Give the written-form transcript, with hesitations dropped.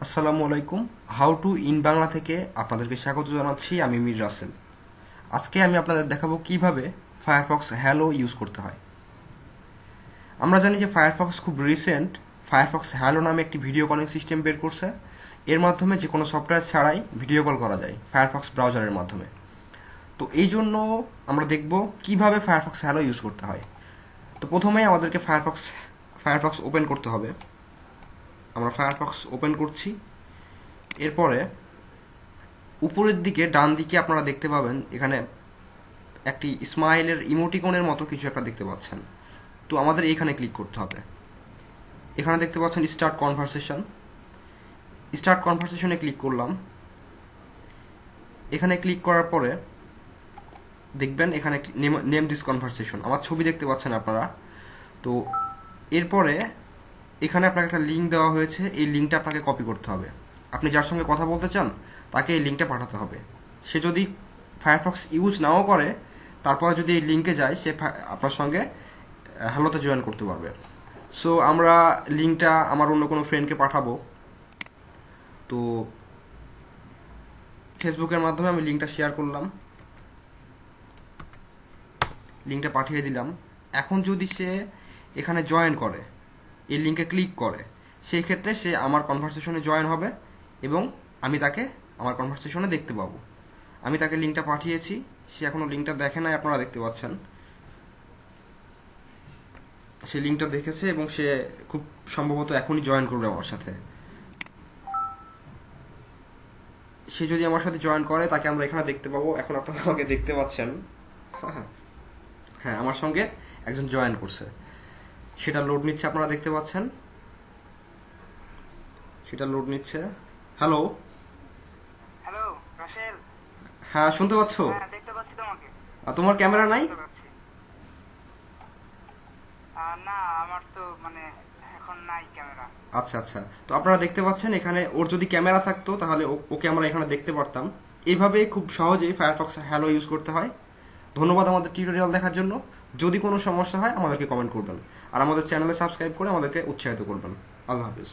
আসসালামু আলাইকুম। How to in Bangla থেকে আপনাদেরকে স্বাগত জানাচ্ছি। আমি মীর রাসেল। আজকে আমি আপনাদের দেখাবো কিভাবে ফায়ারফক্স হ্যালো ইউজ করতে হয়। আমরা জানি যে ফায়ারফক্স খুব রিসেন্ট ফায়ারফক্স হ্যালো নামে একটি ভিডিও কলিং সিস্টেম বের করছে। এর মাধ্যমে যে কোনো সফটওয়্যার ছাড়াই ভিডিও কল করা যায় ফায়ারফক্স ব্রাউজারের মাধ্যমে। তো এই জন্য আমরা দেখব কিভাবে ফায়ারফক্স হ্যালো ইউজ করতে হয়। তো প্রথমেই আমাদেরকে ফায়ারফক্স ওপেন করতে হবে। আমরা ফায়ারফক্স ওপেন করছি। এরপরে উপরের দিকে ডান দিকে আপনারা দেখতে পাবেন এখানে একটি স্মাইলের ইমোটিকনের মতো কিছু একটা দেখতে পাচ্ছেন। তো আমাদের এইখানে ক্লিক করতে হবে। এখানে দেখতে পাচ্ছেন স্টার্ট কনভারসেশনে ক্লিক করলাম। এখানে ক্লিক করার পরে দেখবেন এখানে নেম দিস কনভারসেশন আমার ছবি দেখতে পাচ্ছেন আপনারা। তো এরপরে এখানে আপনাকে একটা লিঙ্ক দেওয়া হয়েছে, এই লিঙ্কটা আপনাকে কপি করতে হবে। আপনি যার সঙ্গে কথা বলতে চান তাকে এই লিঙ্কটা পাঠাতে হবে। সে যদি ফায়ারফক্স ইউজ নাও করে তারপরে যদি এই লিঙ্কে যায় সে আপনার সঙ্গে হ্যালোতে জয়েন করতে পারবে। সো আমরা লিঙ্কটা আমার অন্য কোনো ফ্রেন্ডকে পাঠাবো। তো ফেসবুকের মাধ্যমে আমি লিঙ্কটা শেয়ার করলাম, লিঙ্কটা পাঠিয়ে দিলাম। এখন যদি সে এখানে জয়েন করে, এই লিঙ্কে ক্লিক করে, সেই ক্ষেত্রে সে আমার কনভারসেশনে জয়েন হবে এবং আমি তাকে আমার কনভারসেশনে দেখতে পাবো। আমি তাকে লিঙ্কটা পাঠিয়েছি, সে এখনো লিঙ্কটা দেখে নাই, আপনারা দেখতে পাচ্ছেন। সে লিঙ্কটা দেখেছে এবং সে খুব সম্ভবত এখনই জয়েন করবে আমার সাথে। সে যদি আমার সাথে জয়েন করে তাকে আমরা এখানে দেখতে পাবো। এখন আপনারা আমাকে দেখতে পাচ্ছেন। হ্যাঁ, আমার সঙ্গে একজন জয়েন করছে। সেটা লোড নিচ্ছে, আপনারা দেখতে পাচ্ছেন। সেটা লোড নিচ্ছে। Hello hello Rasel. হ্যাঁ, শুনতে পাচ্ছ? হ্যাঁ, দেখতে পাচ্ছি তোমাকে। তোমার ক্যামেরা নাই? দেখতে পাচ্ছি। না, আমার তো মানে এখন নাই ক্যামেরা। আচ্ছা আচ্ছা, তো আপনারা দেখতে পাচ্ছেন এখানে ওর যদি ক্যামেরা থাকতো তাহলে ওকে আমরা এখানে দেখতে পারতাম। এইভাবে খুব সহজেই ফায়ারফক্স হ্যালো ইউজ করতে হয়। ধন্যবাদ আমাদের টিউটোরিয়াল দেখার জন্য। যদি কোনো সমস্যা হয় আমাদেরকে কমেন্ট করবেন আর আমাদের চ্যানেলে সাবস্ক্রাইব করে আমাদেরকে উৎসাহিত করবেন। আল্লাহ হাফিজ।